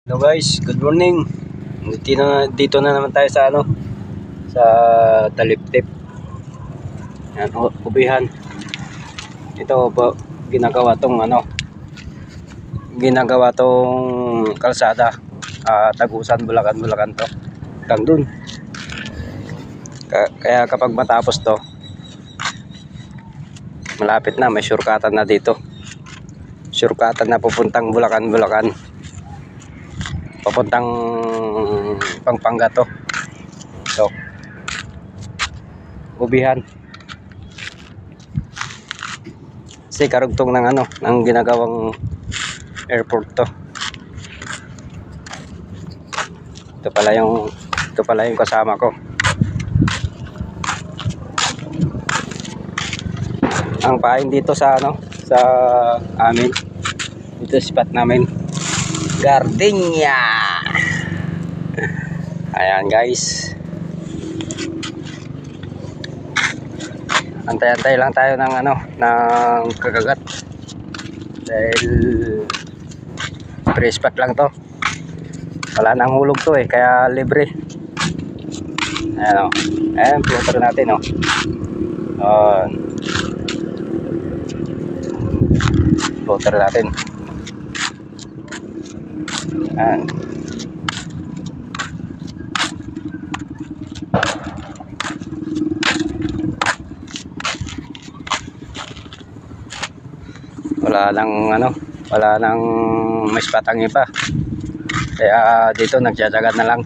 Hello guys, good morning. Dito na naman tayo sa sa Taliptip. Yan, ubihan. Ito po ginagawa tong kalsada. Tagusan, Bulacan to. Hanggang dun. Kaya kapag matapos to, malapit na, may shortcutan na dito. Shortcutan na pupuntang Bulacan. Papuntang Pampanga to. So, ubihan. Kasi karugtong ng ginagawang airport to. Ito pala yung kasama ko. Ang pain dito sa sa amin. Dito spot namin. Gardenia. Ayan guys. Antay-antay lang tayo ng kagagat. Dahil free spot lang to. Wala nang hulog to kaya libre. Ayan ayan, floater natin floater natin. Ayan. Wala nang may spot ang iba. Kaya dito nagjajagat na lang.